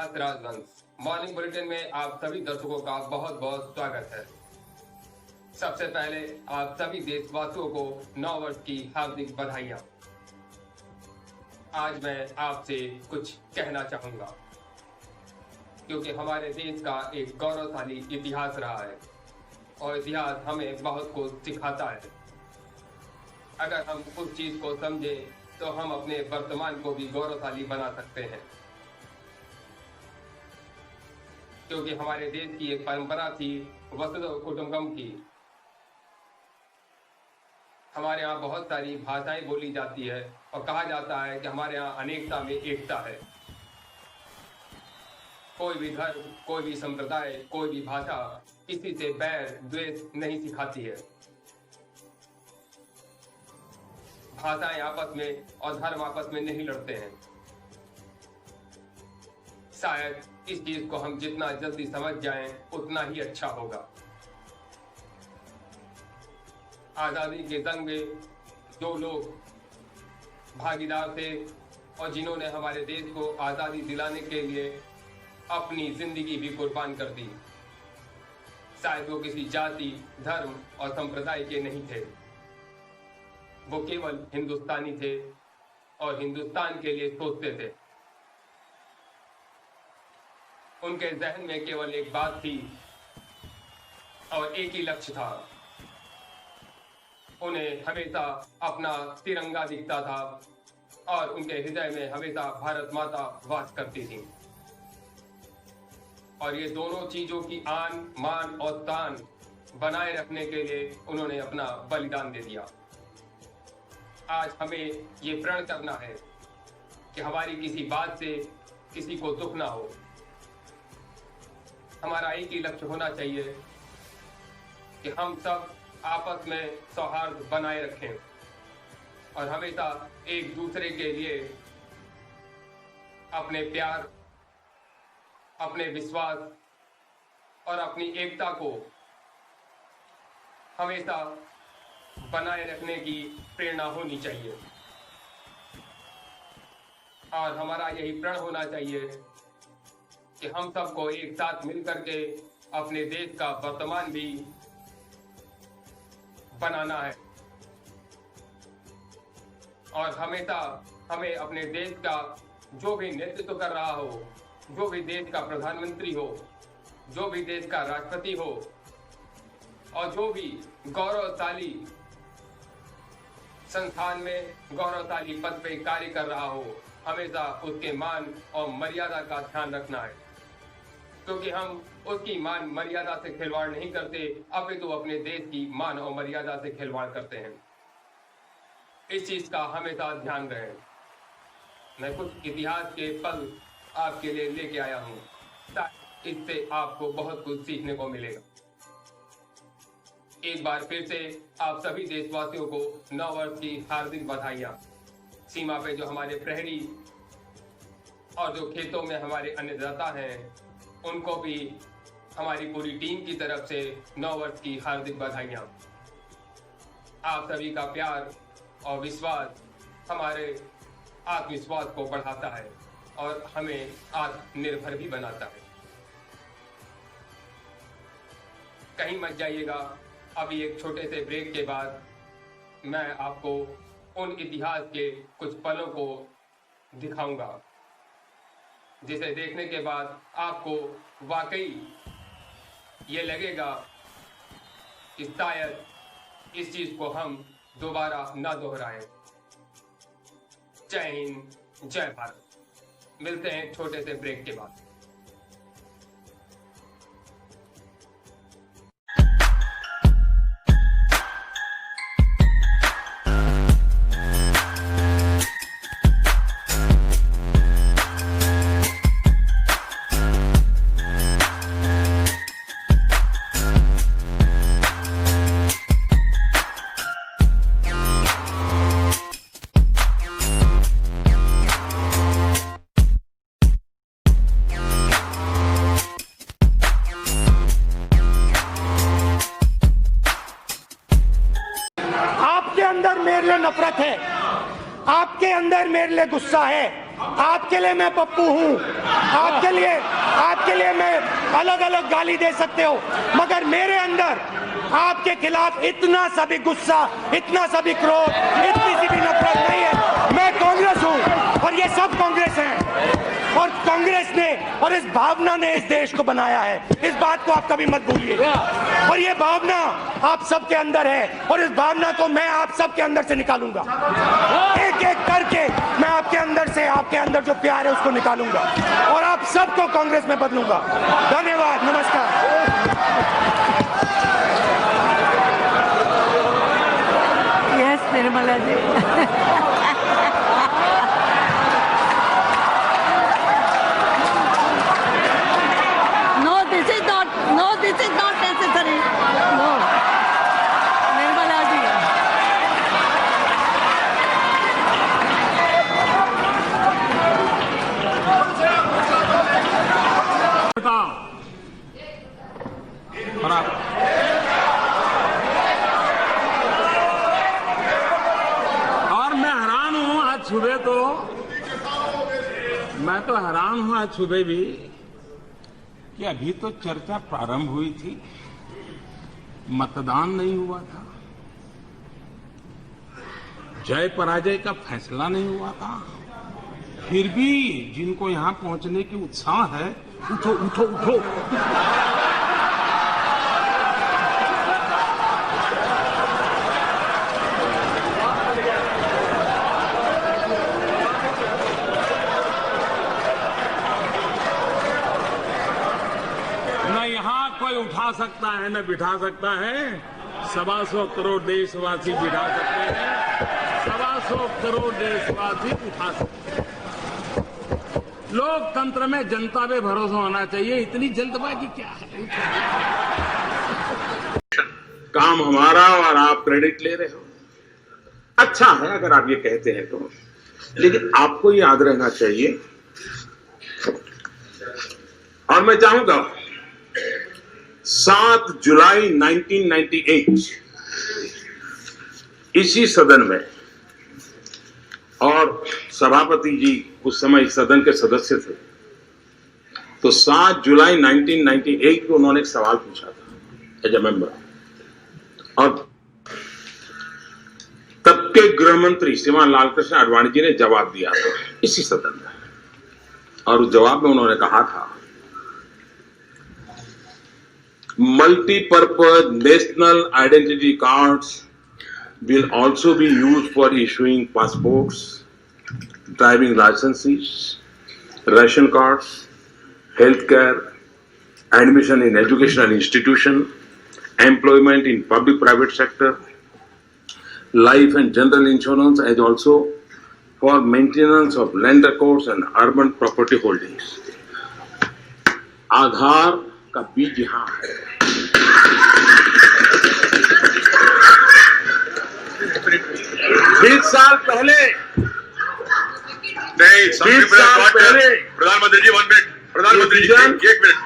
इतिहास राजवंश morning bulletin में आप सभी दर्शकों का बहुत बहुत स्वागत है। सबसे पहले आप सभी देशवासियों को नव वर्ष की हार्दिक बधाइयां। आज मैं आपसे कुछ कहना चाहूंगा क्योंकि हमारे देश का एक गौरवशाली इतिहास रहा है और इतिहास हमें बहुत कुछ सिखाता है। अगर हम उस चीज को समझे तो हम अपने वर्तमान को भी गौरवशाली बना सकते हैं, क्योंकि हमारे देश की एक परंपरा थी वसुधैव कुटुंबकम की। हमारे यहाँ बहुत सारी भाषाएं बोली जाती है और कहा जाता है कि हमारे यहाँ अनेकता में एकता है। कोई भी धर्म, कोई भी संप्रदाय, कोई भी भाषा किसी से बैर द्वेष नहीं सिखाती है। भाषाएं आपस में और धर्म आपस में नहीं लड़ते हैं। शायद इस चीज को हम जितना जल्दी समझ जाएं उतना ही अच्छा होगा। आजादी के जंग में जो लोग भागीदार थे और जिन्होंने हमारे देश को आजादी दिलाने के लिए अपनी जिंदगी भी कुर्बान कर दी, शायद वो किसी जाति, धर्म और संप्रदाय के नहीं थे। वो केवल हिंदुस्तानी थे और हिंदुस्तान के लिए सोचते थे। उनके जहन में केवल एक बात थी और एक ही लक्ष्य था। उन्हें हमेशा अपना तिरंगा दिखता था और उनके हृदय में हमेशा भारत माता वास करती थी। और ये दोनों चीजों की आन, मान और तान बनाए रखने के लिए उन्होंने अपना बलिदान दे दिया। आज हमें ये प्रण करना है कि हमारी किसी बात से किसी को दुख ना हो। हमारा एक ही लक्ष्य होना चाहिए कि हम सब आपस में सौहार्द बनाए रखें और हमेशा एक दूसरे के लिए अपने प्यार, अपने विश्वास और अपनी एकता को हमेशा बनाए रखने की प्रेरणा होनी चाहिए। और हमारा यही प्रण होना चाहिए कि हम सबको एक साथ मिलकर के अपने देश का वर्तमान भी बनाना है और हमेशा हमें अपने देश का जो भी नेतृत्व कर रहा हो, जो भी देश का प्रधानमंत्री हो, जो भी देश का राष्ट्रपति हो और जो भी गौरवशाली संस्थान में गौरवशाली पद पे कार्य कर रहा हो, हमेशा उसके मान और मर्यादा का ध्यान रखना है, क्योंकि हम उसकी मान मर्यादा से खिलवाड़ नहीं करते, अपितु अपने देश की मान और मर्यादा से खिलवाड़ करते हैं। इस चीज का हमेशा ध्यान रहे। मैं कुछ इतिहास के पल आपके लिए लेके आया हूँ, इससे आपको बहुत कुछ सीखने को मिलेगा। एक बार फिर से आप सभी देशवासियों को नव वर्ष की हार्दिक बधाइयां। सीमा पे जो हमारे प्रहरी और जो खेतों में हमारे अन्नदाता हैं, उनको भी हमारी पूरी टीम की तरफ से नव वर्ष की हार्दिक बधाइयां। आप सभी का प्यार और विश्वास हमारे आत्मविश्वास को बढ़ाता है और हमें आत्मनिर्भर भी बनाता है। कहीं मत जाइएगा। अभी एक छोटे से ब्रेक के बाद मैं आपको उन इतिहास के कुछ पलों को दिखाऊंगा, जिसे देखने के बाद आपको वाकई ये लगेगा कि शायद इस चीज को हम दोबारा ना दोहराएं। जय हिंद, जय भारत। मिलते हैं छोटे से ब्रेक के बाद। अंदर मेरे लिए नफरत है, आपके अंदर मेरे लिए गुस्सा है, आपके लिए मैं पप्पू हूँ, आपके लिए मैं अलग अलग गाली दे सकते हो, मगर मेरे अंदर आपके खिलाफ इतना सा भी गुस्सा, इतना सा भी क्रोध, इतनी सी भी नफरत नहीं है। मैं कांग्रेस हूँ और ये सब कांग्रेस हैं, और कांग्रेस ने और इस भावना ने इस देश को बनाया है। इस बात को आप कभी मत भूलिए, और ये भावना आप सबके अंदर है, और इस भावना को मैं आप सबके अंदर से निकालूंगा। एक एक करके मैं आपके अंदर से, आपके अंदर जो प्यार है उसको निकालूंगा, और आप सबको कांग्रेस में बदलूंगा। धन्यवाद, नमस्कार। Yes Nirmala ji. This is not necessary. No. Nirmala ji. और मैं हैरान हूं आज सुबह भी कि अभी तो चर्चा प्रारंभ हुई थी, मतदान नहीं हुआ था, जय पराजय का फैसला नहीं हुआ था, फिर भी जिनको यहां पहुंचने की उत्साह है, उठो उठो उठो। कोई उठा सकता है न बिठा सकता है, 125 करोड़ देशवासी बिठा सकते हैं, 125 करोड़ देशवासी उठा सकते हैं। लोकतंत्र में जनता पे भरोसा होना चाहिए, इतनी जल्दबाजी क्या है? काम हमारा और आप क्रेडिट ले रहे हो, अच्छा है अगर आप ये कहते हैं तो, लेकिन आपको याद रहना चाहिए, और मैं चाहूंगा 7 जुलाई 1998 इसी सदन में, और सभापति जी उस समय इस सदन के सदस्य थे, तो 7 जुलाई 1998 को उन्होंने एक सवाल पूछा था एज ए मेंबर, और तब के गृह मंत्री श्रीमान लालकृष्ण आडवाणी जी ने जवाब दिया था इसी सदन में, और उस जवाब में उन्होंने कहा था, multi-purpose national identity cards will also be used for issuing passports, driving licenses, ration cards, healthcare, admission in educational institution, employment in public-private sector, life and general insurance, as also for maintenance of land records and urban property holdings. आधार का बीज यहां है। 20 साल पहले नहीं, 20 साल पहले प्रधानमंत्री जी, 1 मिनट, प्रधानमंत्री जी 1 minute.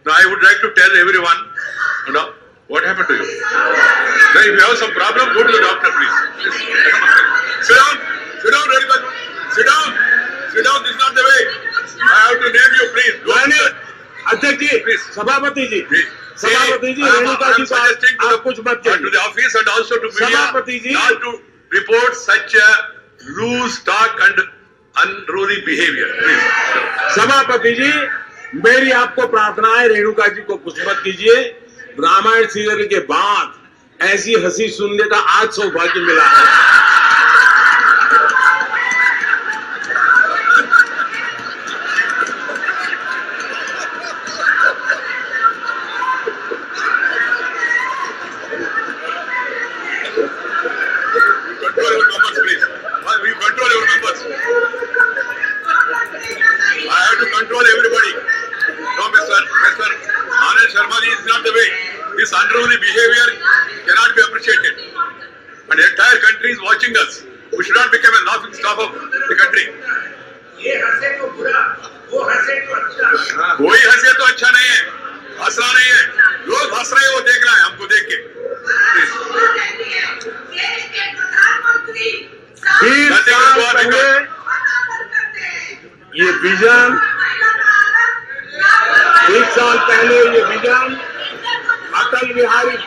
Now I would like to tell everyone, you know, what happened to you? Now if you have some problem, go to the doctor, please. Sit down, Redman. Sit down. This is not the way. I have to name you, please. अध्यक्ष जी, please. सभापति जी, सभापति जी, रेणुका जी आप कुछ मत कहिए। To the office and also to media, सभापति जी, not to report such a loose talk and unruly behavior, please. सभापति जी, मेरी आपको प्रार्थना है, रेणुका जी को कुछ मत कीजिए। रामायण सीरियल के बाद ऐसी हंसी सुनने का आज सौभाग्य मिला है। This unruly behavior cannot be appreciated, and the entire country is watching us. We should not become a laughing stock of the country. ये हंसे तो बुरा, वो हंसे तो अच्छा। कोई हंसे तो अच्छा नहीं है, हंसना नहीं है, लोग हंस रहे हैं, वो देख रहा है हमको देख के। 20 साल पहले ये विजन, 1 साल पहले ये विजन अटल बिहारी